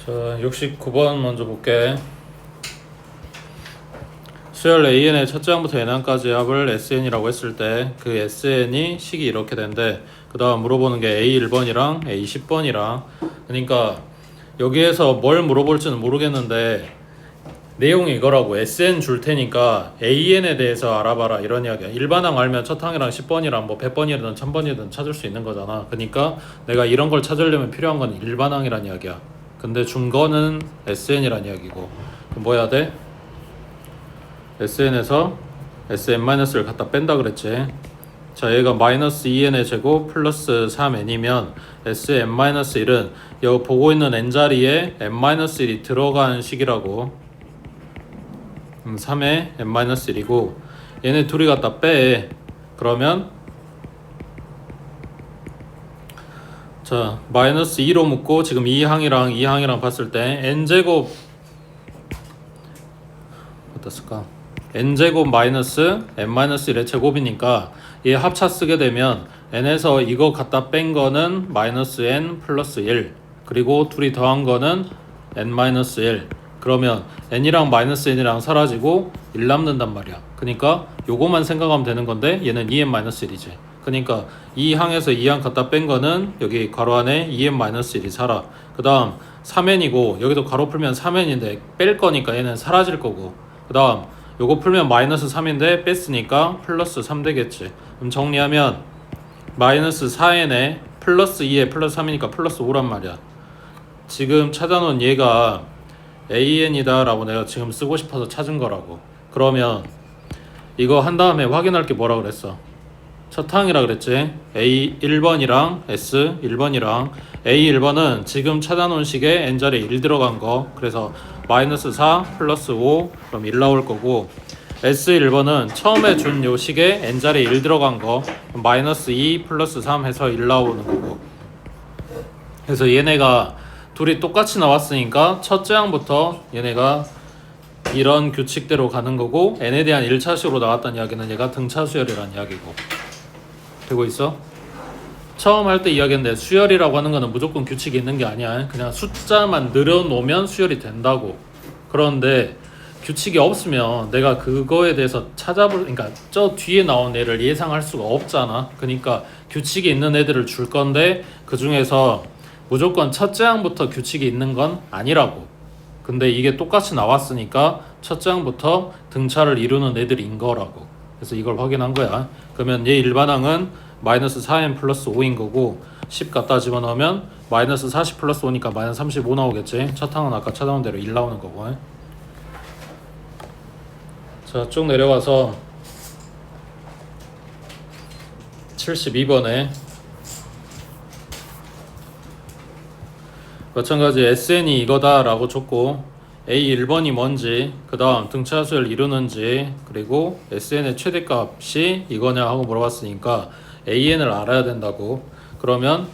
자, 69번 먼저 볼게. 수열 AN의 첫째 항부터 n항까지 합을 SN이라고 했을 때 그 SN이 식이 이렇게 된대. 그 다음 물어보는 게 A1번이랑 A10번이랑, 그러니까 여기에서 뭘 물어볼지는 모르겠는데 내용이 이거라고. SN 줄 테니까 AN에 대해서 알아봐라 이런 이야기야. 일반항 알면 첫 항이랑 10번이랑 뭐 100번이든 1000번이든 찾을 수 있는 거잖아. 그러니까 내가 이런 걸 찾으려면 필요한 건 일반항이란 이야기야. 근데 준 거는 SN이란 이야기고. 그럼 뭐 해야 돼? SN에서 SN-를 갖다 뺀다 그랬지. 자, 얘가 마이너스 2n의 제곱 플러스 3n이면 SN-1은 여기 보고 있는 n자리에 n-1이 들어간 식이라고. 3의 n-1이고 얘네 둘이 갖다 빼. 그러면 자, 마이너스 2로 묶고 지금 2항이랑 봤을 때 n제곱 어떻을까? n제곱 마이너스 n-1의 제곱이니까 얘 합차 쓰게 되면 n에서 이거 갖다 뺀 거는 마이너스 n 플러스 1, 그리고 둘이 더한 거는 n-1. 그러면 n이랑 마이너스 n이랑 사라지고 1 남는단 말이야. 그러니까 요거만 생각하면 되는 건데 얘는 2n-1이지. 그러니까 2항에서 2항 갖다 뺀 거는 여기 괄호 안에 2n-1이 살아. 그 다음 3n이고 여기도 괄호 풀면 3n인데 뺄 거니까 얘는 사라질 거고, 그 다음 요거 풀면 마이너스 3인데 뺐으니까 플러스 3 되겠지. 그럼 정리하면 마이너스 4n에 플러스 2에 플러스 3이니까 플러스 5란 말이야. 지금 찾아놓은 얘가 AN이다 라고 내가 지금 쓰고 싶어서 찾은 거라고. 그러면 이거 한 다음에 확인할 게 뭐라 그랬어? 첫 항이라 그랬지. A1번이랑 S1번이랑 A1번은 지금 찾아놓은 식에 n자리에 1 들어간 거, 그래서 마이너스 4 플러스 5 그럼 1 나올 거고, S1번은 처음에 준 요 식에 n자리에 1 들어간 거 마이너스 2 플러스 3 해서 1 나오는 거고. 그래서 얘네가 둘이 똑같이 나왔으니까 첫째 항부터 얘네가 이런 규칙대로 가는 거고, n에 대한 1차식으로 나왔다는 이야기는 얘가 등차 수열이라는 이야기고. 되고 있어? 처음 할 때 이야기했는데 수열이라고 하는 거는 무조건 규칙이 있는 게 아니야. 그냥 숫자만 늘어놓으면 수열이 된다고. 그런데 규칙이 없으면 내가 그거에 대해서 그러니까 저 뒤에 나온 애를 예상할 수가 없잖아. 그러니까 규칙이 있는 애들을 줄 건데 그 중에서 무조건 첫째 항부터 규칙이 있는 건 아니라고. 근데 이게 똑같이 나왔으니까 첫째 항부터 등차를 이루는 애들인 거라고. 그래서 이걸 확인한 거야. 그러면 얘 일반항은 마이너스 4n 플러스 5인 거고, 10 갖다 집어넣으면 마이너스 40 플러스 5니까 마이너스 35 나오겠지. 첫 항은 아까 찾아온 대로 1 나오는 거고. 자, 쭉 내려가서 72번에 마찬가지 SN이 이거다 라고 줬고, A1번이 뭔지, 그 다음 등차수열 이루는지, 그리고 SN의 최대값이 이거냐 하고 물어봤으니까 AN을 알아야 된다고. 그러면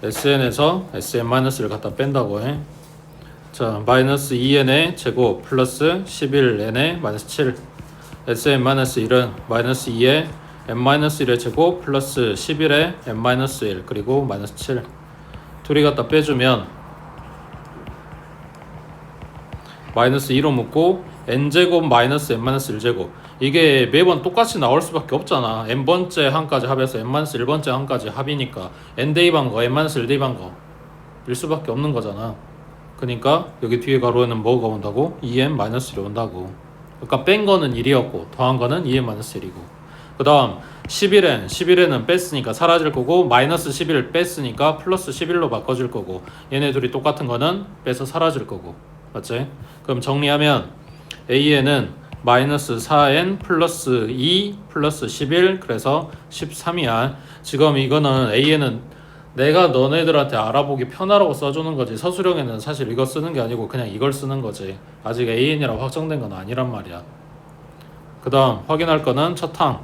SN에서 SN-를 갖다 뺀다고 해. 자, 마이너스 2n의 제곱 플러스 11n의 마이너스 7, SN-1은 마이너스 2의 n-1의 제곱 플러스 11의 n-1 그리고 마이너스 7 둘이 갖다 빼주면 마이너스 2로 묶고 n제곱 마이너스 n-1제곱, 이게 매번 똑같이 나올 수밖에 없잖아. n번째 항까지 합해서 n-1번째 항까지 합이니까 n-대입한 거 n-1대입한 거 일 수밖에 없는 거잖아. 그러니까 여기 뒤에 가로에는 뭐가 온다고? 2n-1이 온다고. 그러니까 뺀 거는 1이었고 더한 거는 2n-1이고, 그 다음 11n은 뺐으니까 사라질 거고, 마이너스 11 뺐으니까 플러스 11로 바꿔줄 거고, 얘네 둘이 똑같은 거는 빼서 사라질 거고. 맞지? 그럼 정리하면 AN은 마이너스 4n 플러스 2 플러스 11 그래서 13이야. 지금 이거는 AN은 내가 너네들한테 알아보기 편하라고 써주는 거지, 서술형에는 사실 이거 쓰는 게 아니고 그냥 이걸 쓰는 거지. 아직 AN이라고 확정된 건 아니란 말이야. 그 다음 확인할 거는 첫 항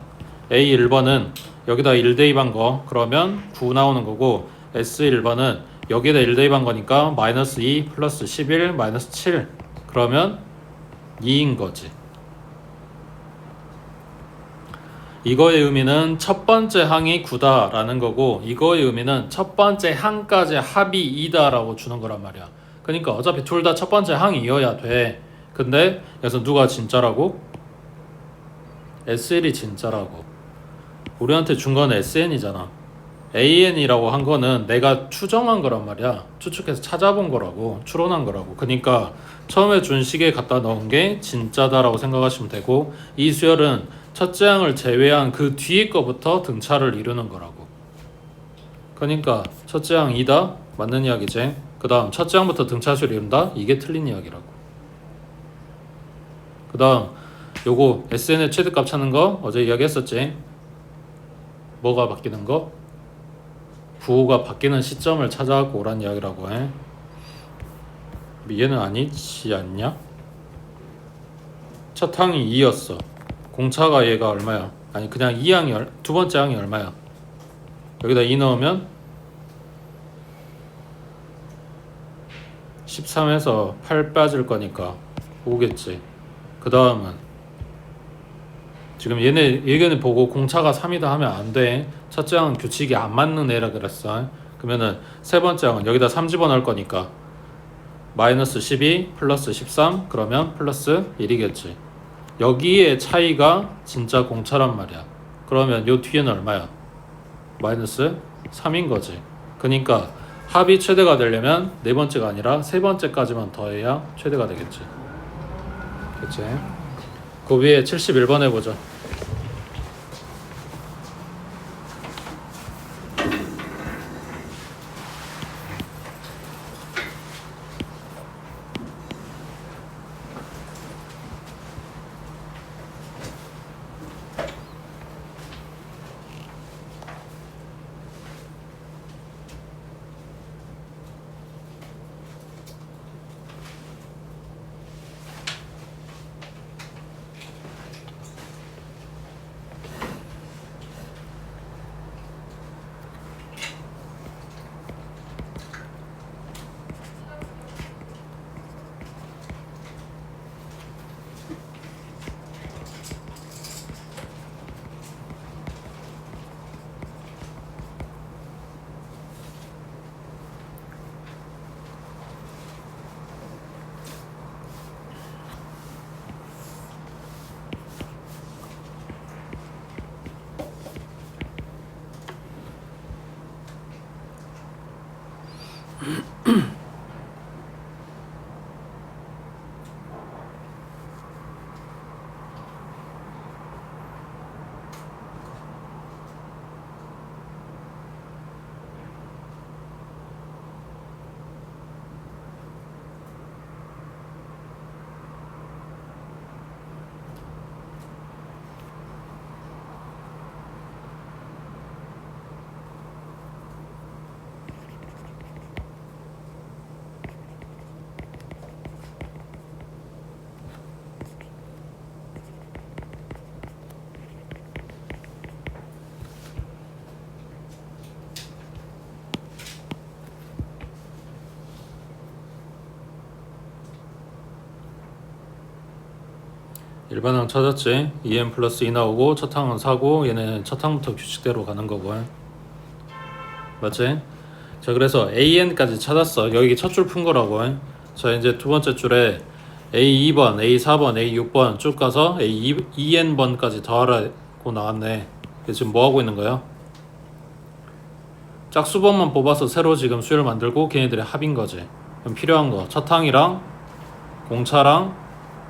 A1번은 여기다 1 대입한 거, 그러면 9 나오는 거고, S1번은 여기에다 1 대입한 거니까 마이너스 2 플러스 11 마이너스 7 그러면 2인 거지. 이거의 의미는 첫 번째 항이 9다 라는 거고, 이거의 의미는 첫 번째 항까지 합이 2다 라고 주는 거란 말이야. 그러니까 어차피 둘 다 첫 번째 항이어야 돼. 근데 여기서 누가 진짜라고? SL이 진짜라고. 우리한테 준 건 SN이잖아. AN이라고 한 거는 내가 추정한 거란 말이야. 추측해서 찾아본 거라고, 추론한 거라고. 그러니까 처음에 준 식에 갖다 넣은 게 진짜다라고 생각하시면 되고, 이 수열은 첫째 항을 제외한 그 뒤에 거부터 등차를 이루는 거라고. 그러니까 첫째 항 2다? 맞는 이야기지. 그 다음 첫째 항부터 등차 수를 이룬다? 이게 틀린 이야기라고. 그 다음 요거 SN의 최대값 찾는 거 어제 이야기했었지. 뭐가 바뀌는 거? 부호가 바뀌는 시점을 찾아갖고 오란 이야기라고 해. 얘는 아니지 않냐? 첫 항이 2였어. 공차가 얘가 얼마야? 아니 그냥 2항이 두 번째 항이 얼마야? 여기다 2 넣으면 13에서 8 빠질 거니까 5겠지. 그 다음은 지금 얘네 예견을 보고 공차가 3이다 하면 안 돼. 첫째 항은 규칙이 안 맞는 애라 그랬어. 그러면은 세 번째 항은 여기다 3 집어넣을 거니까 마이너스 12 플러스 13 그러면 플러스 1이겠지. 여기에 차이가 진짜 공차란 말이야. 그러면 요 뒤에는 얼마야? 마이너스 3인 거지. 그러니까 합이 최대가 되려면 네 번째가 아니라 세 번째까지만 더해야 최대가 되겠지. 그치? 그 위에 71번 해보자. 일반항 찾았지? 2n 플러스 2 나오고 첫 항은 4고 얘는 첫 항부터 규칙대로 가는 거고. 맞지? 자 그래서 AN까지 찾았어. 여기 첫 줄 푼 거라고. 자 이제 두 번째 줄에 A2번, A4번, A6번 쭉 가서 A2N번까지 더하라고 나왔네. 지금 뭐 하고 있는 거야? 짝수번만 뽑아서 새로 지금 수열 만들고 걔네들의 합인 거지. 그럼 필요한 거 첫 항이랑 공차랑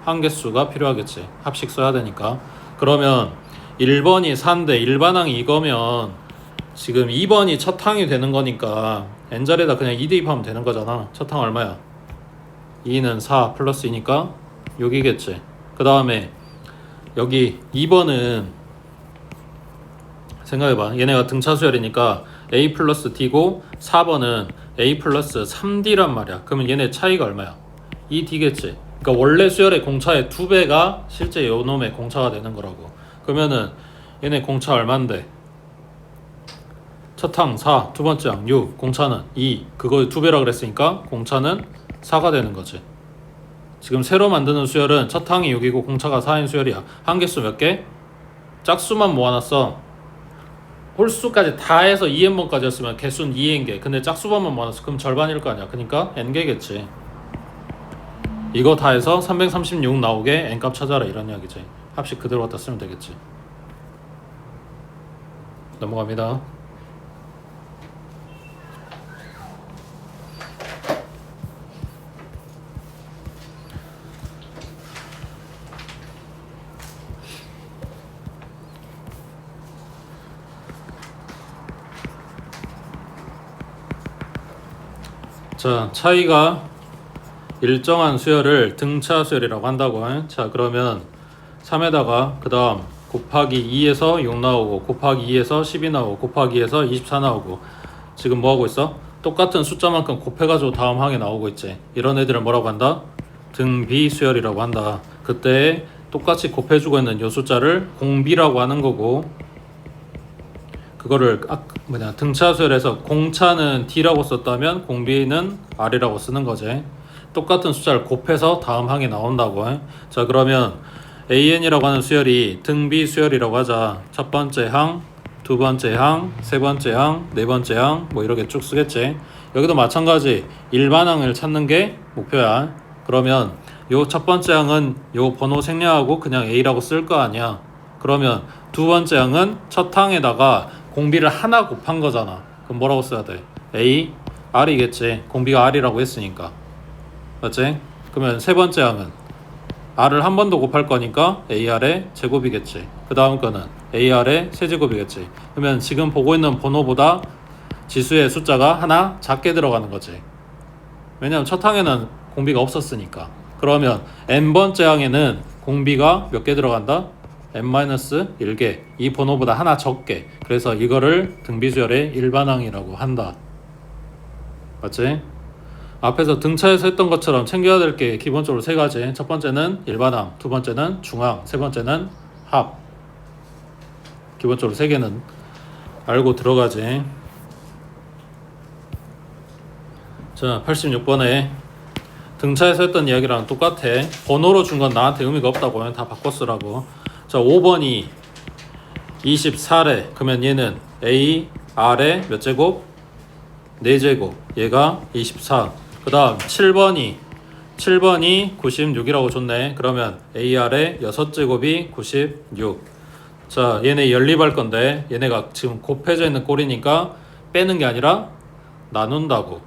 항개수가 필요하겠지. 합식 써야 되니까. 그러면 1번이 4인데 일반항이 이거면 지금 2번이 첫 항이 되는 거니까 n자리에다 그냥 2 대입하면 되는 거잖아. 첫 항 얼마야? 2는 4 플러스 2니까 6이겠지. 그 다음에 여기 2번은 생각해봐. 얘네가 등차 수열이니까 a 플러스 d고 4번은 a 플러스 3d란 말이야. 그러면 얘네 차이가 얼마야? 2d겠지. 그러니까 원래 수열의 공차의 2배가 실제 요놈의 공차가 되는 거라고. 그러면은 얘네 공차 얼만데? 첫 항 4, 두 번째 항 6, 공차는 2. 그거의 2배라 그랬으니까 공차는 4가 되는 거지. 지금 새로 만드는 수열은 첫 항이 6이고 공차가 4인 수열이야. 항개수 몇 개? 짝수만 모아놨어. 홀수까지 다 해서 2n번까지 였으면 개수는 2n개. 근데 짝수번만 모아놨어. 그럼 절반일 거 아니야. 그러니까 n개겠지. 이거 다 해서 336 나오게 n값 찾아라 이런 이야기지. 합식 그대로 갖다 쓰면 되겠지. 넘어갑니다. 자, 차이가 일정한 수열을 등차 수열이라고 한다고. 자, 그러면 3에다가 그 다음 곱하기 2에서 6 나오고 곱하기 2에서 12 나오고 곱하기 2에서 24 나오고 지금 뭐 하고 있어? 똑같은 숫자만큼 곱해가지고 다음 항에 나오고 있지. 이런 애들을 뭐라고 한다? 등비 수열이라고 한다. 그때 똑같이 곱해주고 있는 요 숫자를 공비라고 하는 거고, 그거를 등차 수열에서 공차는 D라고 썼다면 공비는 R이라고 쓰는 거지. 똑같은 숫자를 곱해서 다음 항에 나온다고. 자, 그러면 AN이라고 하는 수열이 등비 수열이라고 하자. 첫 번째 항, 두 번째 항, 세 번째 항, 네 번째 항, 뭐 이렇게 쭉 쓰겠지. 여기도 마찬가지 일반항을 찾는 게 목표야. 그러면 요 첫 번째 항은 요 번호 생략하고 그냥 A라고 쓸 거 아니야. 그러면 두 번째 항은 첫 항에다가 공비를 하나 곱한 거잖아. 그럼 뭐라고 써야 돼? A, R이겠지. 공비가 R이라고 했으니까. 맞지? 그러면 세 번째 항은 R을 한 번 더 곱할 거니까 AR의 제곱이겠지. 그 다음 거는 AR의 세제곱이겠지. 그러면 지금 보고 있는 번호보다 지수의 숫자가 하나 작게 들어가는 거지. 왜냐면 첫 항에는 공비가 없었으니까. 그러면 n번째 항에는 공비가 몇 개 들어간다? n-1개. 이 번호보다 하나 적게. 그래서 이거를 등비수열의 일반항이라고 한다. 맞지? 앞에서 등차에서 했던 것처럼 챙겨야 될 게 기본적으로 세 가지. 첫 번째는 일반항, 두 번째는 중항, 세 번째는 합. 기본적으로 세 개는 알고 들어가지. 자, 86번에 등차에서 했던 이야기랑 똑같아. 번호로 준 건 나한테 의미가 없다고. 다 바꿔 쓰라고. 자, 5번이 24래. 그러면 얘는 A, R의 몇 제곱? 4제곱. 얘가 24. 그 다음 7번이 96이라고 줬네. 그러면 AR의 6제곱이 96. 자, 얘네 연립할 건데 얘네가 지금 곱해져 있는 꼴이니까 빼는 게 아니라 나눈다고.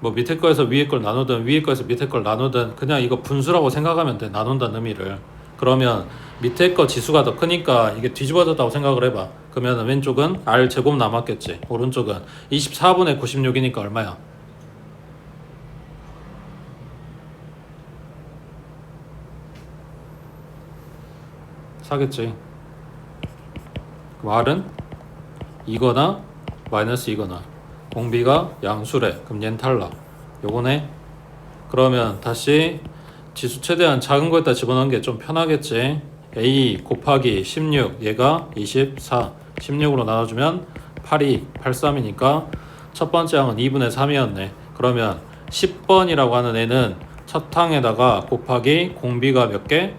뭐 밑에 거에서 위에 걸 나누든 위에 거에서 밑에 걸 나누든 그냥 이거 분수라고 생각하면 돼. 나눈다는 의미를. 그러면 밑에 거 지수가 더 크니까 이게 뒤집어졌다고 생각을 해봐. 그러면 왼쪽은 R 제곱 남았겠지. 오른쪽은 24분의 96이니까 얼마야? 사겠지. 그럼 R은 이거나 마이너스 이거나. 공비가 양수래. 그럼 얘는 탈락. 요거네. 그러면 다시 지수 최대한 작은 거에다 집어넣은 게 좀 편하겠지. A 곱하기 16 얘가 24. 16으로 나눠주면 82, 83이니까 첫 번째 항은 2분의 3이었네. 그러면 10번이라고 하는 애는 첫 항에다가 곱하기 공비가 몇 개?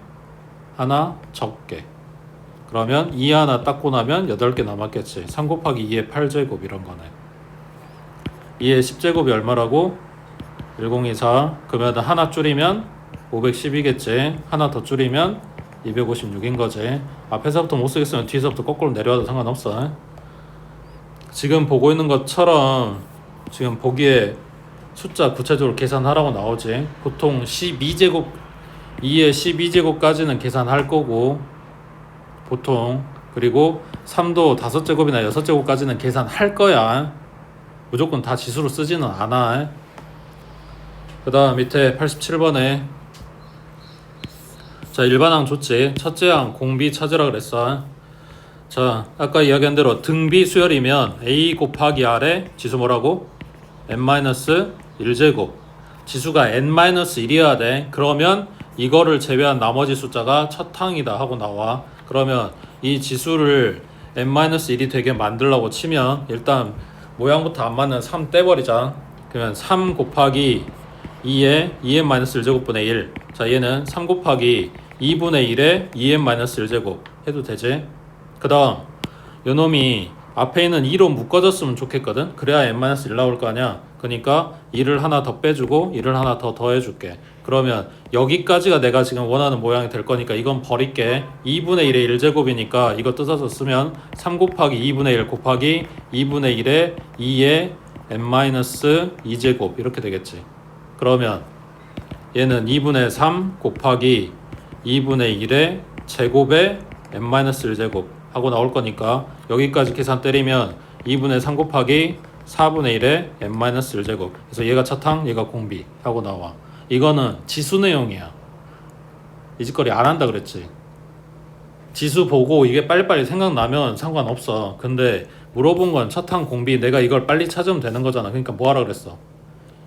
하나 적게. 그러면 2 하나 닦고 나면 8개 남았겠지. 3 곱하기 2의 8제곱 이런 거네. 2의 10제곱이 얼마라고? 1024. 그러면 하나 줄이면 510이겠지. 하나 더 줄이면 256인 거지. 앞에서부터 못 쓰겠으면 뒤에서부터 거꾸로 내려와도 상관없어. 지금 보고 있는 것처럼 지금 보기에 숫자 구체적으로 계산하라고 나오지. 보통 12제곱 2의 12제곱까지는 계산할 거고 보통. 그리고 3도 5제곱이나 6제곱까지는 계산할 거야. 무조건 다 지수로 쓰지는 않아. 그 다음 밑에 87번에 자, 일반항 좋지. 첫째 항 공비 찾으라 그랬어. 자, 아까 이야기한 대로 등비 수열이면 A 곱하기 R에 지수 뭐라고? n-1제곱. 지수가 n-1이어야 돼. 그러면 이거를 제외한 나머지 숫자가 첫 항이다 하고 나와. 그러면 이 지수를 n-1이 되게 만들려고 치면 일단 모양부터 안 맞는 3 떼버리자. 그러면 3 곱하기 2에 2n-1제곱분의 1. 자, 얘는 3 곱하기 2분의 1에 2n-1제곱 해도 되지? 그 다음 요놈이 앞에 있는 2로 묶어졌으면 좋겠거든. 그래야 n-1 나올 거 아니야. 그러니까 2를 하나 더 빼주고 2를 하나 더 더해줄게. 그러면 여기까지가 내가 지금 원하는 모양이 될 거니까 이건 버릴게. 2분의 1의 1제곱이니까 이거 뜯어서 쓰면 3 곱하기 2분의 1 곱하기 2분의 1의 2의 n-2제곱 이렇게 되겠지. 그러면 얘는 2분의 3 곱하기 2분의 1의 제곱의 n-1제곱 하고 나올 거니까 여기까지 계산 때리면 2분의 3 곱하기 4분의 1의 n-1제곱. 그래서 얘가 차탕, 얘가 공비 하고 나와. 이거는 지수 내용이야. 이 짓거리 안 한다 그랬지. 지수 보고 이게 빨리빨리 생각나면 상관없어. 근데 물어본 건 차탕, 공비, 내가 이걸 빨리 찾으면 되는 거잖아. 그러니까 뭐 하라 그랬어?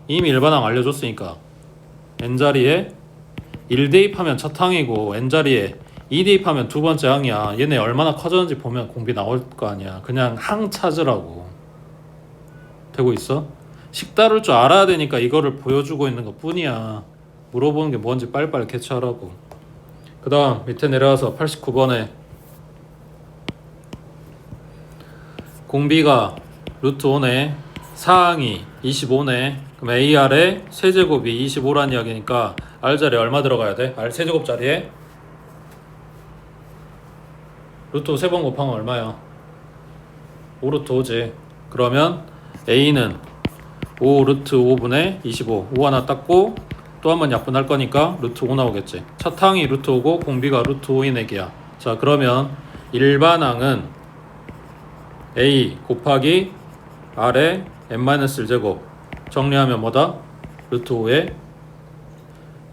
이미 일반항 알려줬으니까 n자리에 1 대입하면 차탕이고 n자리에 2 대입하면 두 번째 항이야. 얘네 얼마나 커졌는지 보면 공비 나올 거 아니야. 그냥 항 찾으라고. 되고 있어? 식 다룰 줄 알아야 되니까 이거를 보여주고 있는 것 뿐이야. 물어보는 게 뭔지 빨리빨리 캐치하라고. 그 다음 밑에 내려와서 89번에 공비가 루트 5네, 사항이 25네. 그럼 AR의 세제곱이 25란 이야기니까 R 자리에 얼마 들어가야 돼? R 세제곱 자리에 루트 5 3번 곱하면 얼마야? 5 루트 5지. 그러면 A는 5 루트 5분의 25. 5 하나 땄고 또 한 번 약분할 거니까 루트 5 나오겠지. 차탕이 루트 5고 공비가 루트 5인 얘기야. 자, 그러면 일반항은 A 곱하기 R의 n-1제곱 정리하면 뭐다? 루트 5의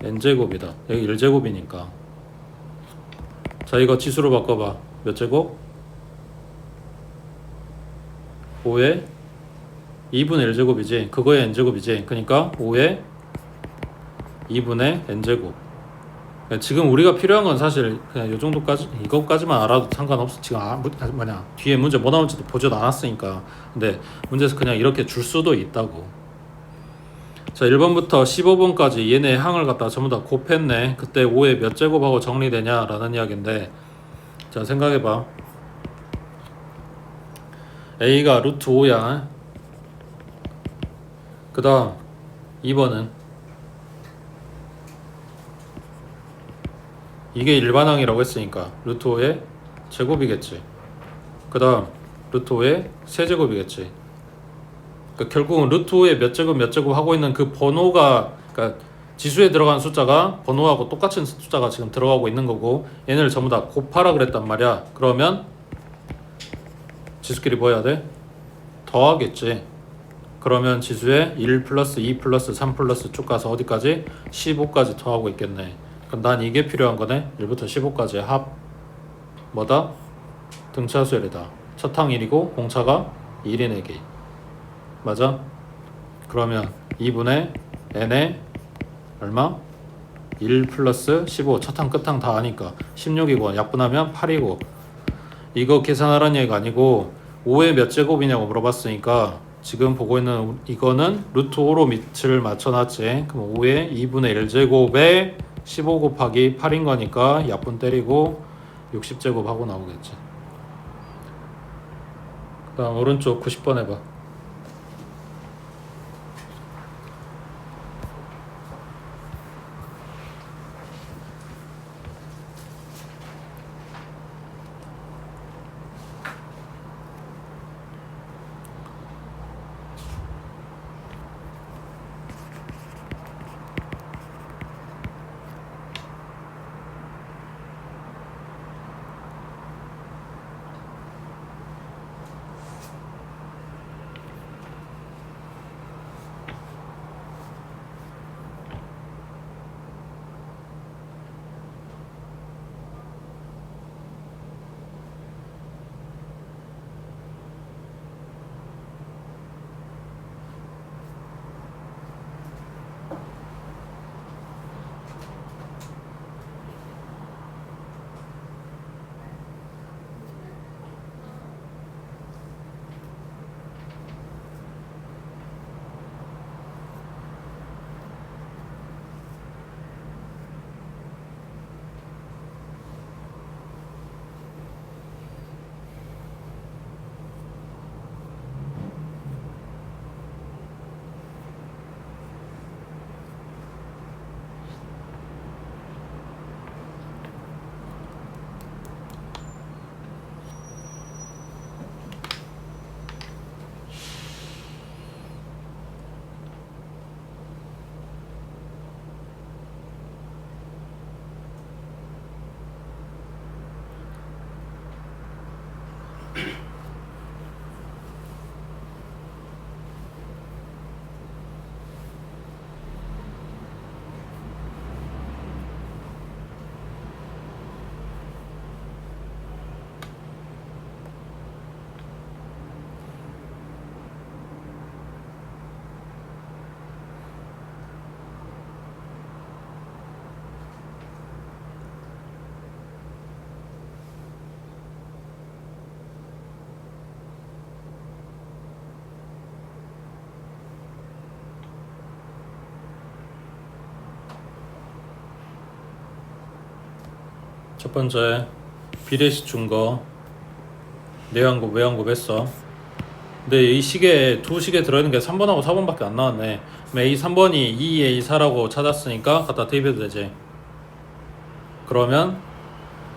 n제곱이다. 여기 1제곱이니까. 자, 이거 지수로 바꿔봐. 몇 제곱? 5의 2분의 1제곱이지. 그거의 n제곱이지. 그러니까 5의 2분의 n제곱. 지금 우리가 필요한 건 사실 그냥 이 정도까지, 이것까지만 알아도 상관없어. 지금 뒤에 문제 뭐 나올지도 보지도 않았으니까. 근데 문제에서 그냥 이렇게 줄 수도 있다고. 자, 1번부터 15번까지 얘네 항을 갖다 전부 다 곱했네. 그때 5의 몇 제곱하고 정리되냐 라는 이야기인데, 자, 생각해봐. A가 루트 5야. 그 다음 2번은 이게 일반항이라고 했으니까 루트 5의 제곱이겠지. 그 다음 루트 5의 세제곱이겠지. 그러니까 결국은 루트 5의 몇 제곱 하고 있는 그 번호가, 그러니까 지수에 들어간 숫자가 번호하고 똑같은 숫자가 지금 들어가고 있는 거고, 얘네를 전부 다 곱하라 그랬단 말이야. 그러면 지수끼리 뭐 해야 돼? 더하겠지. 그러면 지수에 1 플러스 2 플러스 3 플러스 쭉 가서 어디까지? 15까지 더하고 있겠네. 그럼 난 이게 필요한 거네. 1부터 15까지의 합 뭐다? 등차수열이다. 첫항 1이고 공차가 1인 애기. 맞아? 그러면 2분의 n에 얼마? 1 플러스 15. 첫항 끝항 다 아니까 16이고 약분하면 8이고. 이거 계산하라는 얘기가 아니고 5의 몇 제곱이냐고 물어봤으니까 지금 보고 있는 이거는 루트 5로 밑을 맞춰놨지. 그럼 5의 2분의 1제곱에 15 곱하기 8인 거니까 약분 때리고 60제곱 하고 나오겠지. 그 다음 오른쪽 90번 해봐. 첫 번째 비례식 준 거 내환급 외환급 했어. 근데 이 시계에 두 시계 들어있는 게 3번하고 4번밖에 안 나왔네. 그럼 A 3번이 2A4라고 찾았으니까 갖다 대입해도 되지. 그러면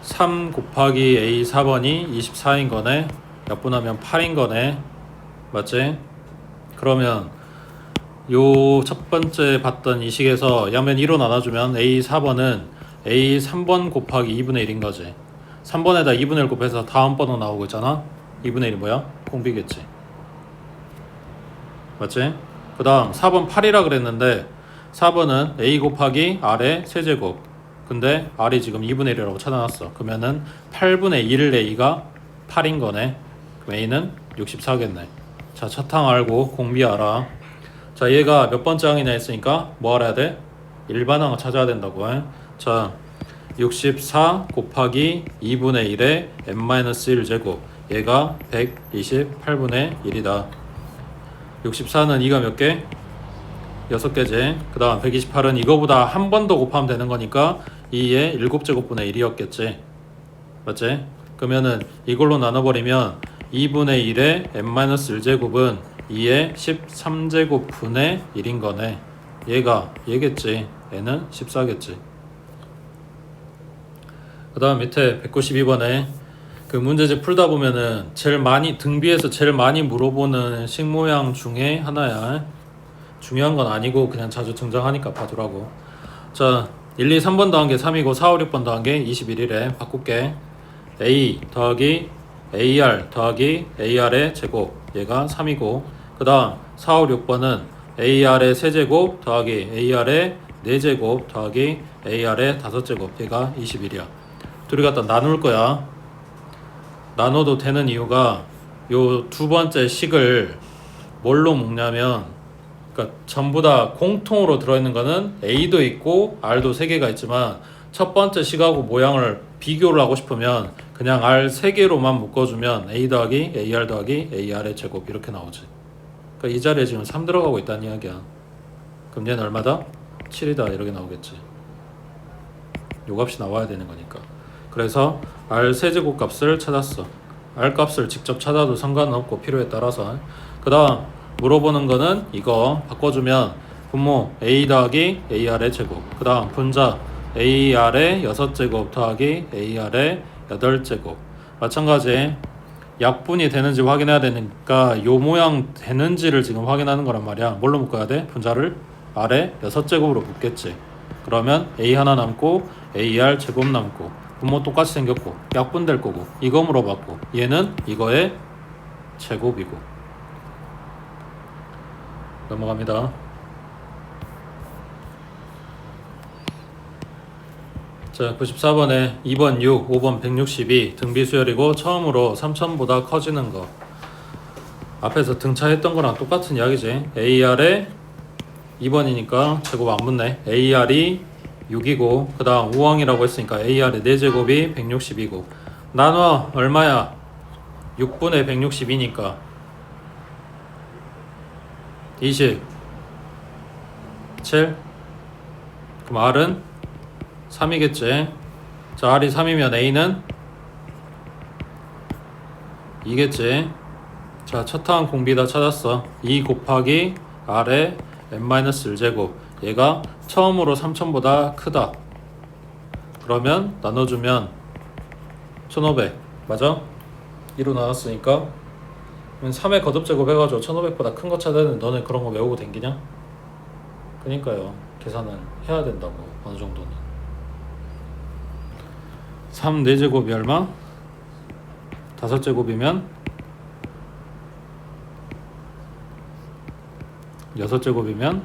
3 곱하기 A 4번이 24인 거네. 약분하면 8인 거네. 맞지? 그러면 요 첫 번째 봤던 이 식에서 양면 2로 나눠주면 A 4번은 A 3번 곱하기 2분의 1인 거지. 3번에다 2분의 1 곱해서 다음 번호 나오고 있잖아. 2분의 1이 뭐야? 공비겠지. 맞지? 그 다음 4번 8이라 그랬는데 4번은 A 곱하기 R의 세제곱. 근데 R이 지금 2분의 1이라고 찾아놨어. 그러면은 8분의 1 A가 8인 거네. 그럼 A는 64겠네. 자, 차탕 알고 공비 알아. 자, 얘가 몇 번째 항이냐 했으니까 뭐 알아야 돼? 일반항을 찾아야 된다고. 자, 64 곱하기 2분의 1의 n-1제곱. 얘가 128분의 1이다. 64는 2가 몇 개? 6개지. 그 다음 128은 이거보다 한 번 더 곱하면 되는 거니까 2의 7제곱분의 1이었겠지. 맞지? 그러면은 이걸로 나눠버리면 2분의 1의 n-1제곱은 2의 13제곱분의 1인 거네. 얘겠지. 얘는 14겠지. 그 다음 밑에 192번에 그 문제집 풀다 보면은 제일 많이 등비에서 제일 많이 물어보는 식모양 중에 하나야. 중요한 건 아니고 그냥 자주 등장하니까 봐두라고. 자, 1, 2, 3번 더한 게 3이고 4, 5, 6번 더한 게 21이래. 바꿀게. A 더하기 AR 더하기 AR의 제곱. 얘가 3이고 그 다음 4, 5, 6번은 AR의 세제곱 더하기 AR의 4제곱 더하기 AR의 5제곱. 얘가 21이야. 둘이 갖다 나눌 거야. 나눠도 되는 이유가 요 두 번째 식을 뭘로 묶냐면, 그러니까 전부 다 공통으로 들어있는 거는 A도 있고 R도 3개가 있지만 첫 번째 식하고 모양을 비교를 하고 싶으면 그냥 R 3개로만 묶어주면 A 더하기 AR 더하기 AR의 제곱 이렇게 나오지. 그러니까 이 자리에 지금 3 들어가고 있다는 이야기야. 그럼 얘는 얼마다? 7이다 이렇게 나오겠지. 요 값이 나와야 되는 거니까. 그래서 R 세제곱 값을 찾았어. R 값을 직접 찾아도 상관없고 필요에 따라서. 그 다음 물어보는 거는 이거 바꿔주면 분모 A 더하기 AR의 제곱. 그 다음 분자 AR의 6제곱 더하기 AR의 8제곱. 마찬가지 약분이 되는지 확인해야 되니까 요 모양 되는지를 지금 확인하는 거란 말이야. 뭘로 묶어야 돼? 분자를 R의 6제곱으로 묶겠지. 그러면 A 하나 남고 AR 제곱 남고 분모 똑같이 생겼고 약분될 거고 이거 물어봤고 얘는 이거의 제곱이고. 넘어갑니다. 자, 94번에 2번 6, 5번 162 등비수열이고 처음으로 3000보다 커지는 거. 앞에서 등차했던 거랑 똑같은 이야기지. AR에 2번이니까 제곱 안 붙네. AR이 6이고 그 다음 5항이라고 했으니까 AR의 4제곱이 160이고 나눠 얼마야? 6분의 162니까 27. 그럼 R은 3이겠지. 자, R이 3이면 A는 2겠지. 자, 첫 항 공비 다 찾았어. 2 곱하기 R의 n-1제곱. 얘가 처음으로 3000보다 크다. 그러면 나눠주면 1500. 맞아? 2로 나눴으니까 3의 거듭제곱 해가지고 1500보다 큰 거 찾아야 되는데 너네 그런 거 외우고 댕기냐? 그니까요. 계산은 해야 된다고. 어느 정도는. 3 4제곱이 얼마? 5제곱이면 6제곱이면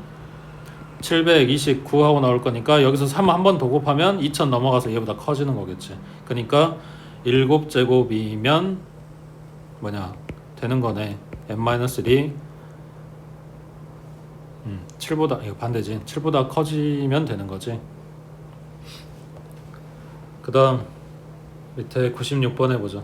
729 하고 나올 거니까 여기서 3 한 번 더 곱하면 2000 넘어가서 얘보다 커지는 거겠지. 그러니까 7제곱이면 뭐냐 되는 거네. n-1이 7보다 이거 반대지. 7보다 커지면 되는 거지. 그 다음 밑에 96번 해보자.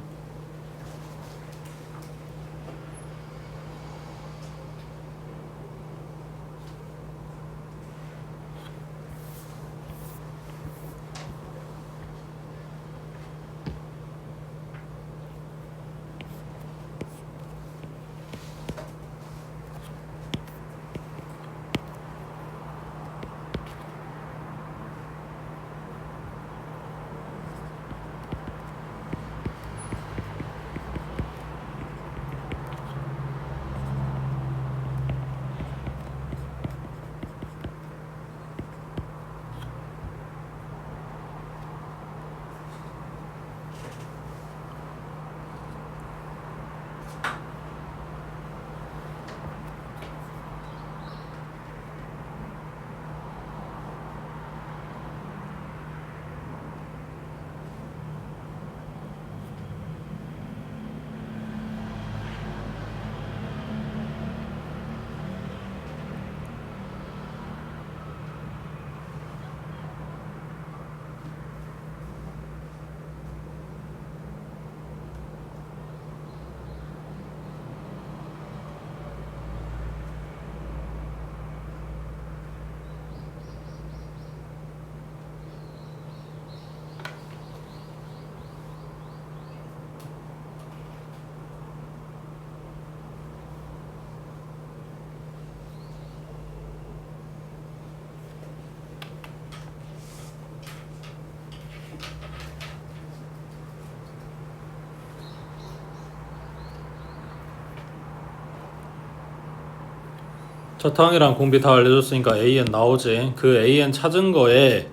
사탕이랑 공비 다 알려줬으니까 AN 나오지. 그 AN 찾은 거에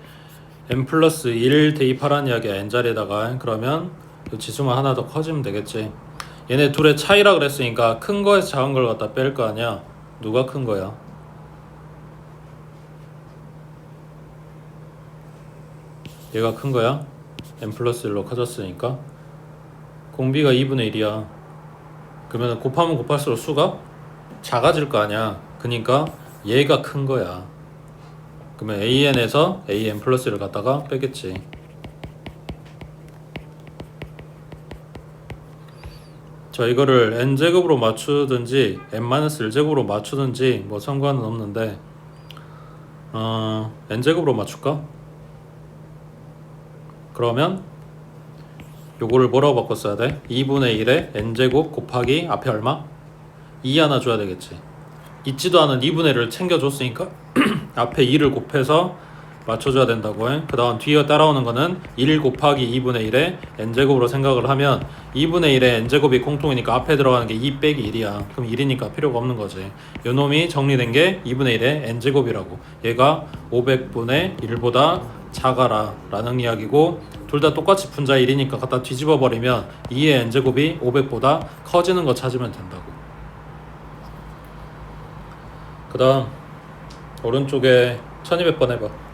n 플러스 1 대입하라는 이야기야. n자리에다가. 그러면 그 지수만 하나 더 커지면 되겠지. 얘네 둘의 차이라 그랬으니까 큰 거에서 작은 걸 갖다 뺄 거 아니야. 누가 큰 거야? 얘가 큰 거야. n 플러스 1로 커졌으니까. 공비가 2분의 1이야. 그러면 곱하면 곱할수록 수가 작아질 거 아니야. 그러니까 얘가 큰 거야. 그러면 AN에서 AN 플러스 1을 갖다가 빼겠지. 자, 이거를 n제곱으로 맞추든지 n-1제곱으로 맞추든지 뭐 상관은 없는데 n제곱으로 맞출까? 그러면 요거를 뭐라고 바꿨어야 돼? 2분의 1에 n제곱 곱하기 앞에 얼마? 2 하나 줘야 되겠지. 있지도 않은 2분의 1을 챙겨줬으니까 앞에 2를 곱해서 맞춰줘야 된다고 해. 그 다음 뒤에 따라오는 거는 1 곱하기 2분의 1에 n제곱으로 생각을 하면 2분의 1에 n제곱이 공통이니까 앞에 들어가는 게 2 빼기 1이야. 그럼 1이니까 필요가 없는 거지. 요 놈이 정리된 게 2분의 1에 n제곱이라고. 얘가 500분의 1보다 작아라 라는 이야기고, 둘 다 똑같이 분자 1이니까 갖다 뒤집어 버리면 2의 n제곱이 500보다 커지는 거 찾으면 된다고. 그 다음 오른쪽에 1200번 해봐.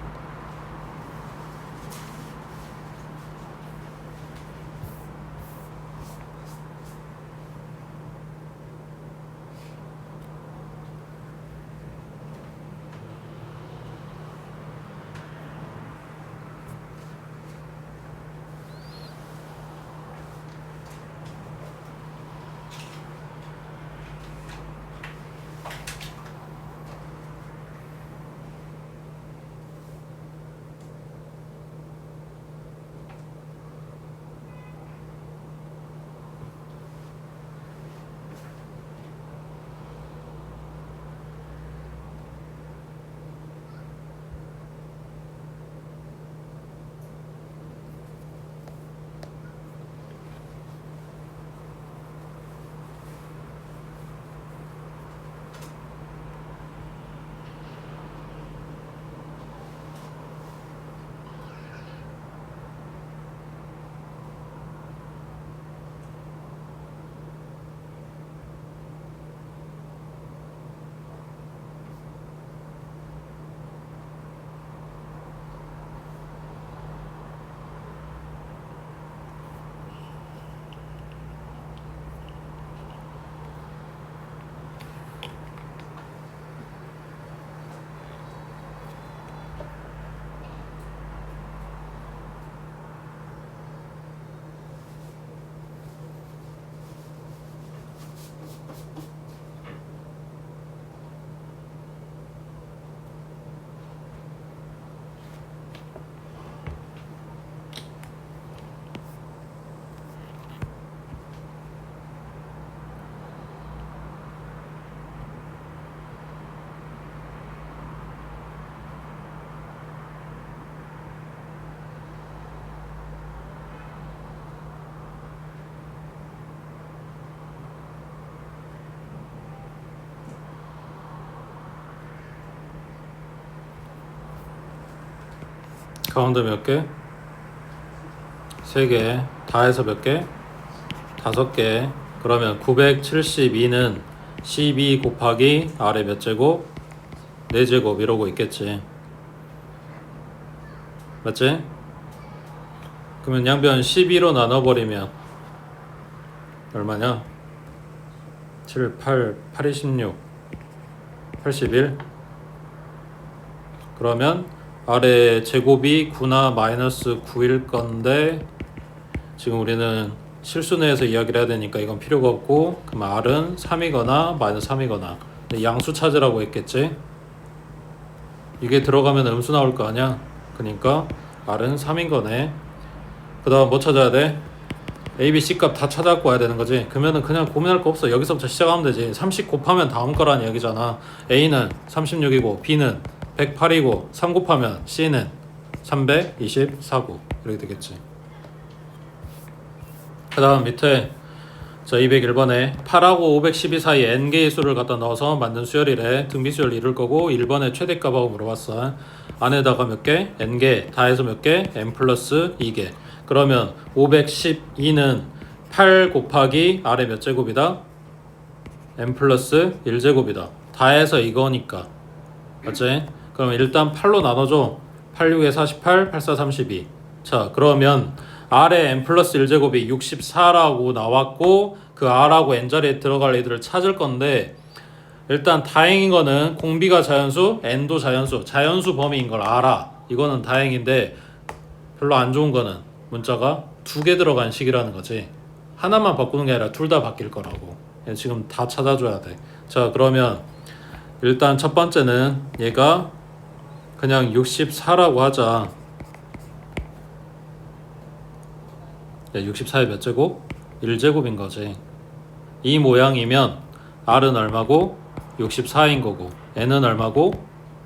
가운데 몇 개? 3개. 다 해서 몇 개? 5개. 그러면 972는 12 곱하기 아래 몇 제곱? 4제곱 이러고 있겠지. 맞지? 그러면 양변 12로 나눠버리면 얼마냐? 7, 8, 8, 26, 81. 그러면 아래 제곱이 9나 마이너스 9일 건데, 지금 우리는 실수 내에서 이야기를 해야 되니까 이건 필요가 없고, 그럼 R은 3이거나 마이너스 3이거나 양수 찾으라고 했겠지. 이게 들어가면 음수 나올 거 아니야. 그러니까 R은 3인 거네. 그 다음 뭐 찾아야 돼? A, B, C 값 다 찾아갖고 와야 되는 거지. 그러면은 그냥 고민할 거 없어. 여기서부터 시작하면 되지. 30 곱하면 다음 거란 얘기잖아. A는 36이고 B는 108이고 3 곱하면 C는 324고 이렇게 되겠지. 그 다음 밑에 자, 201번에 8하고 512 사이 n개의 수를 갖다 넣어서 만든 수열이래. 등비수열 이룰 거고 1번에 최대값하고 물어봤어. 안에다가 몇 개? n개. 다 해서 몇 개? n 플러스 2개. 그러면 512는 8 곱하기 아래 몇 제곱이다? n 플러스 1제곱이다. 다 해서 이거니까. 맞지? 그러면 일단 8로 나눠줘. 8, 6에 48, 8, 4, 32. 자, 그러면 R에 n 플러스 1제곱이 64라고 나왔고 그 R하고 n자리에 들어갈 애들을 찾을 건데 일단 다행인 거는 공비가 자연수, n도 자연수, 자연수 범위인 걸 알아. 이거는 다행인데 별로 안 좋은 거는 문자가 두 개 들어간 식이라는 거지. 하나만 바꾸는 게 아니라 둘 다 바뀔 거라고. 지금 다 찾아줘야 돼. 자, 그러면 일단 첫 번째는 얘가 그냥 64라고 하자. 64의 몇 제곱? 1제곱인 거지. 이 모양이면 R은 얼마고? 64인 거고 n은 얼마고?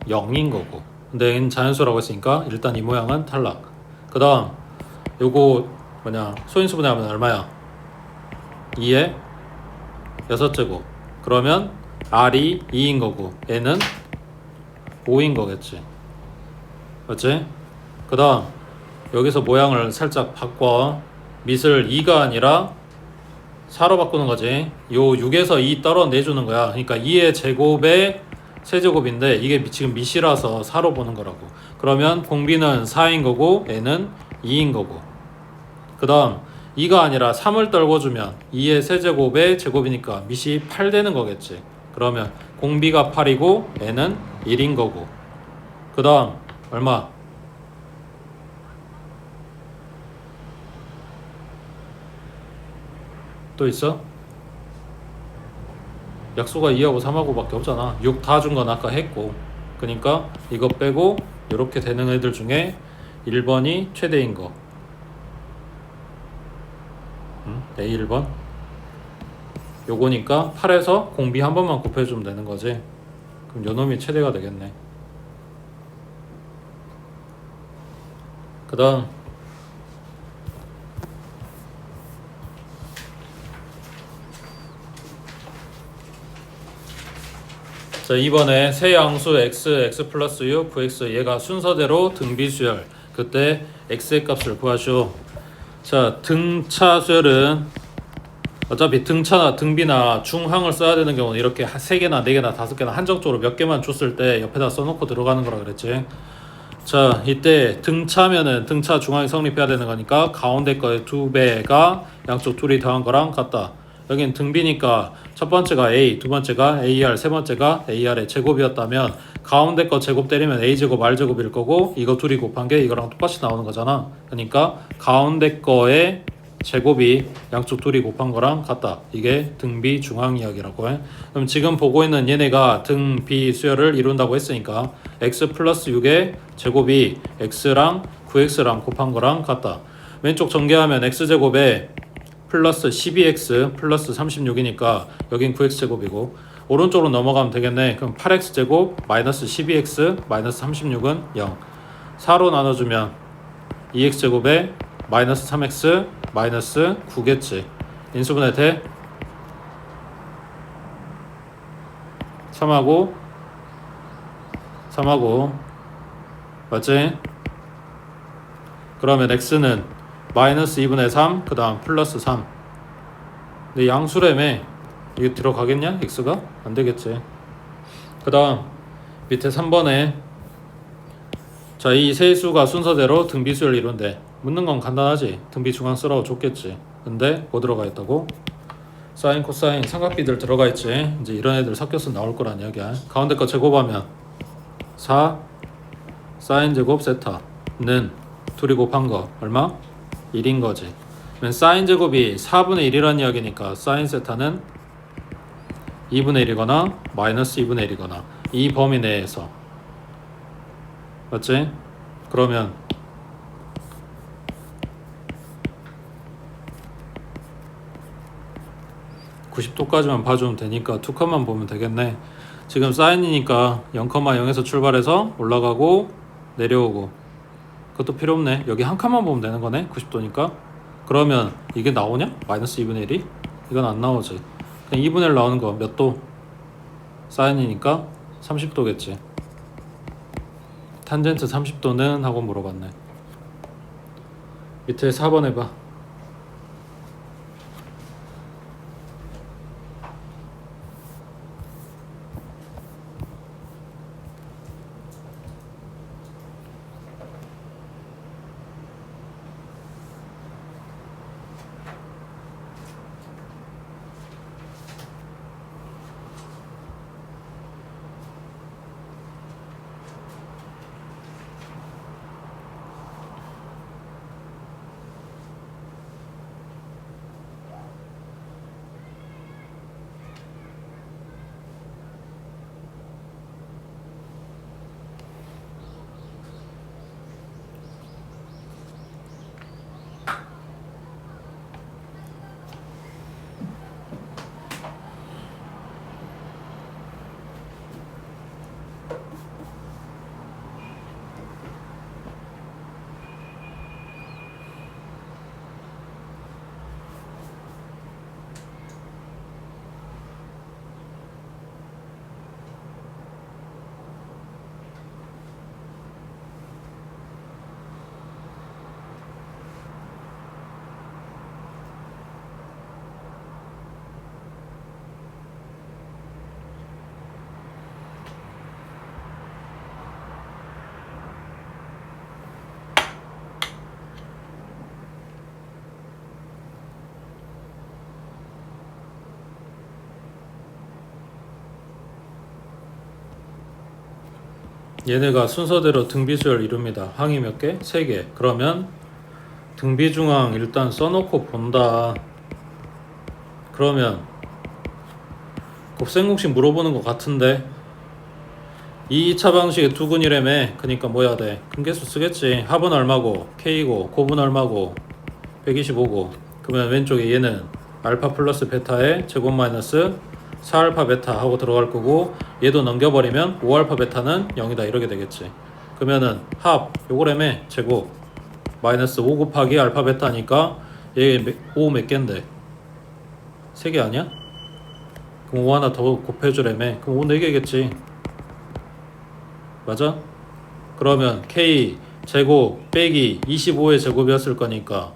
0인 거고. 근데 n은 자연수라고 했으니까 일단 이 모양은 탈락. 그 다음 요거 뭐냐 소인수 분해하면 얼마야? 2의 6제곱. 그러면 R이 2인 거고 n은 5인 거겠지. 맞지? 그 다음 여기서 모양을 살짝 바꿔. 밑을 2가 아니라 4로 바꾸는 거지. 요 6에서 2 떨어내주는 거야. 그러니까 2의 제곱의 세제곱인데 이게 지금 밑이라서 4로 보는 거라고. 그러면 공비는 4인 거고 n은 2인 거고. 그 다음 2가 아니라 3을 떨궈주면 2의 세제곱의 제곱이니까 밑이 8 되는 거겠지. 그러면 공비가 8이고 n은 1인 거고. 그 다음 얼마? 또 있어? 약수가 2하고 3하고 밖에 없잖아. 6 다 준 건 아까 했고. 그러니까 이거 빼고 이렇게 되는 애들 중에 1번이 최대인 거. A1번. 요거니까 8에서 공비 한 번만 곱해주면 되는 거지. 그럼 요놈이 최대가 되겠네. 그 다음 자, 이번에 세 양수 x, x 플러스 6, 9x 얘가 순서대로 등비수열. 그때 x의 값을 구하시오. 자, 등차 수열은 어차피 등차나 등비나 중항을 써야 되는 경우는 이렇게 3개나 4개나 5개나 한정적으로 몇 개만 줬을 때 옆에다 써놓고 들어가는 거라 그랬지. 자, 이때 등차면은 등차 중항이 성립해야 되는 거니까 가운데 거의 2배가 양쪽 둘이 더한 거랑 같다. 여긴 등비니까 첫 번째가 A, 두 번째가 AR, 세 번째가 AR의 제곱이었다면 가운데 거 제곱 때리면 A제곱, R제곱일 거고 이거 둘이 곱한 게 이거랑 똑같이 나오는 거잖아. 그러니까 가운데 거의 제곱이 양쪽 둘이 곱한 거랑 같다. 이게 등비 중항 이야기라고 해. 그럼 지금 보고 있는 얘네가 등비 수열을 이룬다고 했으니까 x 플러스 6의 제곱이 x랑 9x랑 곱한 거랑 같다. 왼쪽 전개하면 x제곱에 플러스 12x 플러스 36이니까 여긴 9x제곱이고 오른쪽으로 넘어가면 되겠네. 그럼 8x제곱 마이너스 12x 마이너스 36은 0. 4로 나눠주면 2x제곱에 마이너스 3x 마이너스 9겠지. 인수분해 돼? 3하고 맞지? 그러면 x는 마이너스 2분의 3 그 다음 플러스 3. 근데 양수라며 이게 들어가겠냐? x가? 안 되겠지. 그 다음 밑에 3번에 자, 이 세수가 순서대로 등비수열 이룬대. 묻는 건 간단하지. 등비 중앙 쓰라고 줬겠지. 근데 뭐 들어가 있다고? 사인, 코사인, 삼각비들 들어가 있지. 이제 이런 애들 섞여서 나올 거란 이야기야. 가운데 거 제곱하면 4 사인 제곱 세타는 둘이 곱한 거 얼마? 1인 거지. 그러면 사인 제곱이 4분의 1이란 이야기니까 사인 세타는 2분의 1이거나 마이너스 2분의 1이거나 이 범위 내에서. 맞지? 그러면 90도까지만 봐주면 되니까 2컷만 보면 되겠네. 지금 사인이니까 0,0에서 출발해서 올라가고 내려오고 그것도 필요 없네. 여기 한 칸만 보면 되는 거네. 90도니까. 그러면 이게 나오냐? 마이너스 2분의 1이? 이건 안 나오지. 그냥 2분의 1 나오는 거 몇 도? 사인이니까 30도겠지. 탄젠트 30도는 하고 물어봤네. 밑에 4번 해봐. 얘네가 순서대로 등비수열 이룹니다. 항이 몇 개? 3개. 그러면 등비중항 일단 써놓고 본다. 그러면 곱셈공식 물어보는 것 같은데 2차 방식의 두근이라며. 그니까 뭐 해야 돼? 근계수 쓰겠지. 합은 얼마고? K고 곱은 얼마고? 125고. 그러면 왼쪽에 얘는 알파 플러스 베타의 제곱 마이너스 4알파 베타 하고 들어갈 거고, 얘도 넘겨버리면 5알파 베타는 0이다 이렇게 되겠지. 그러면은 합 요거라며 제곱 마이너스 5 곱하기 알파 베타니까 얘 5 몇 개인데 3개 아니야? 그럼 5 하나 더 곱해주라며. 그럼 5 4개겠지. 맞아? 그러면 K 제곱 빼기 25의 제곱이었을 거니까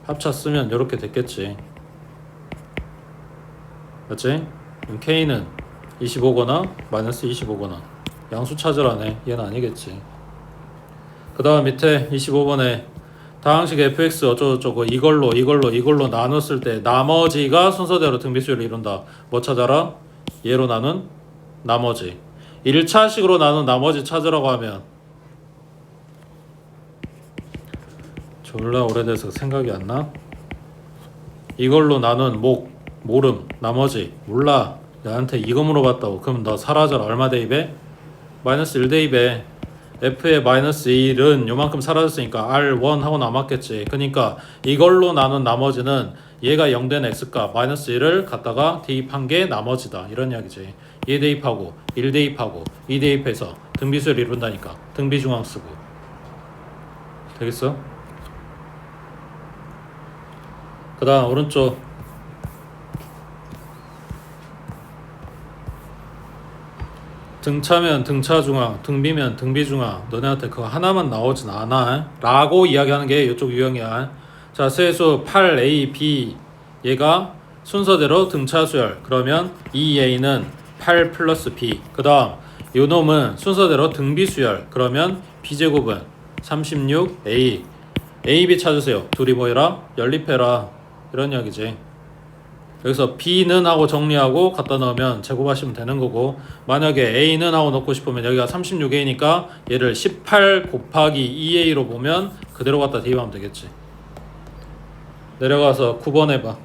합차 쓰면 이렇게 됐겠지. 맞지? 그럼 K는 25거나 마이너스 25거나 양수 찾으라네. 얘는 아니겠지. 그 다음 밑에 25번에 다항식 fx 어쩌고저쩌고 이걸로 나눴을 때 나머지가 순서대로 등비수열을 이룬다. 뭐 찾아라? 얘로 나눈 나머지. 1차식으로 나눈 나머지 찾으라고 하면 졸라 오래돼서 생각이 안 나? 이걸로 나눈 모름 나머지 몰라. 나한테 이거 물어봤다고. 그럼 너 사라져라. 얼마 대입해? 마이너스 1 대입해. f의 마이너스 1은 요만큼 사라졌으니까 R1 하고 남았겠지. 그러니까 이걸로 나눈 나머지는 얘가 0된 x값 마이너스 1을 갖다가 대입한 게 나머지다 이런 이야기지. 얘 대입하고 1 대입하고 2 대입해서 등비수열 이룬다니까. 등비중항 쓰고 되겠어? 그 다음 오른쪽 등차면 등차중항, 등비면 등비중항. 너네한테 그거 하나만 나오진 않아 라고 이야기하는 게 이쪽 유형이야. 자, 세수 8a, b 얘가 순서대로 등차수열. 그러면 2a는 8 플러스 b. 그 다음 요 놈은 순서대로 등비수열. 그러면 b제곱은 36a. a, b 찾으세요. 둘이 뭐해라? 연립해라 이런 이야기지. 여기서 b는 하고 정리하고 갖다 넣으면 제곱하시면 되는 거고, 만약에 a는 하고 넣고 싶으면 여기가 36a니까 얘를 18 곱하기 2a로 보면 그대로 갖다 대입하면 되겠지. 내려가서 9번 해봐.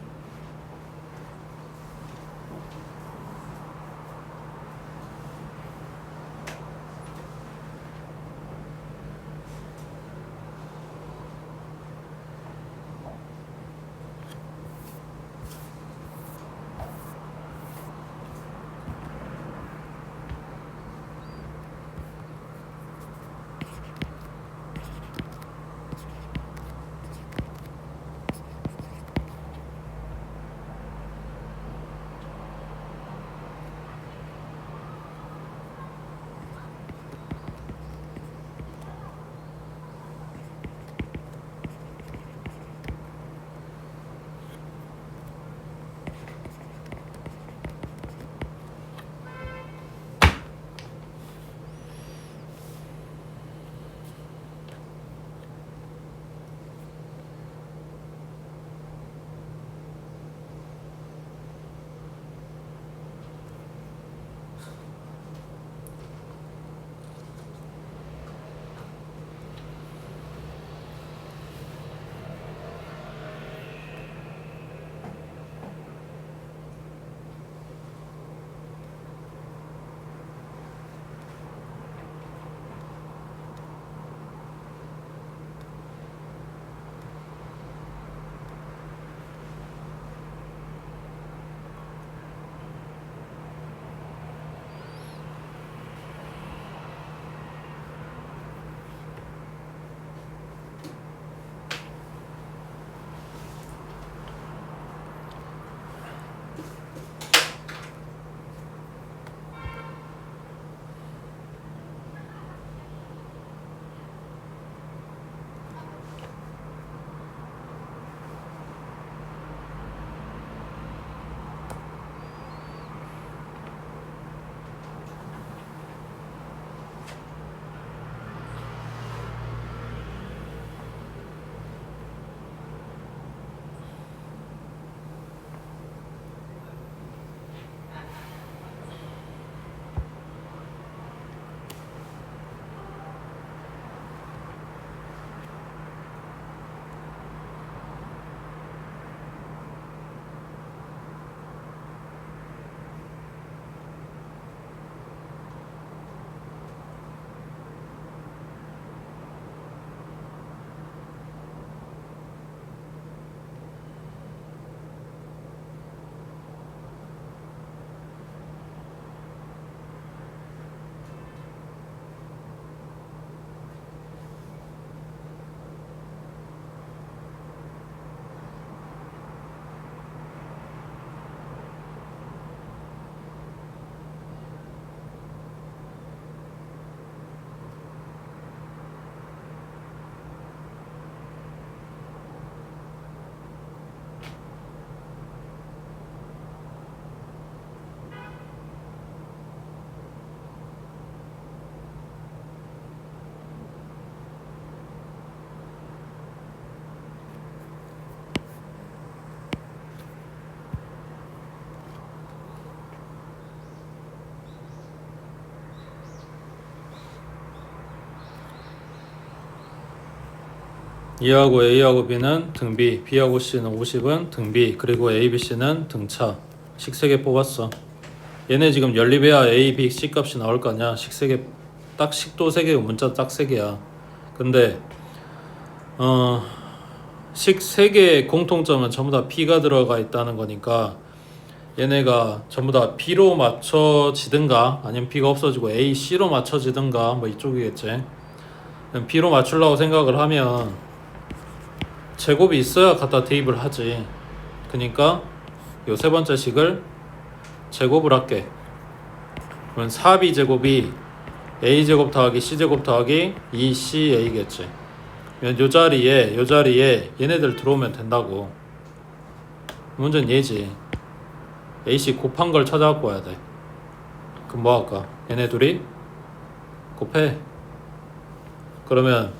2하고 A하고 B는 등비, B하고 C는 50은 등비, 그리고 A, B, C는 등차. 식 3개 뽑았어. 얘네 지금 연립해야 A, B, C 값이 나올 거 아니야. 식 3개, 딱 식도 3개고 문자 딱 3개야. 근데 식 3개의 공통점은 전부 다 B가 들어가 있다는 거니까 얘네가 전부 다 B로 맞춰지든가 아니면 B가 없어지고 A, C로 맞춰지든가 뭐 이쪽이겠지. B로 맞추려고 생각을 하면 제곱이 있어야 갖다 대입을 하지. 그러니까 요 세 번째 식을 제곱을 할게. 그러면 4B 제곱이 A 제곱 더하기 C 제곱 더하기 2CA겠지. 요 자리에 얘네들 들어오면 된다고. 문제는 얘지. AC 곱한 걸 찾아갖고 와야 돼. 그럼 뭐 할까? 얘네 둘이 곱해. 그러면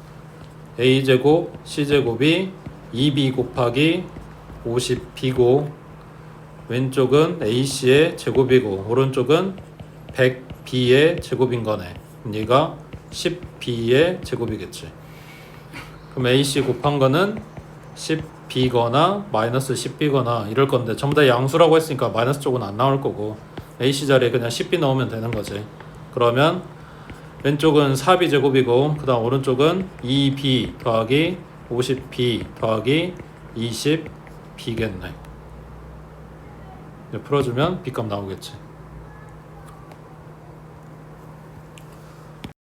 A 제곱 C 제곱이 2B 곱하기 50B고 왼쪽은 AC의 제곱이고 오른쪽은 100B의 제곱인 거네. 그럼 얘가 10B의 제곱이겠지. 그럼 AC 곱한 거는 10B거나 마이너스 10B거나 이럴 건데 전부 다 양수라고 했으니까 마이너스 쪽은 안 나올 거고 AC 자리에 그냥 10B 넣으면 되는 거지. 그러면 왼쪽은 4B 제곱이고 그 다음 오른쪽은 2B 더하기 50B 더하기 20B겠네. 풀어주면 B값 나오겠지.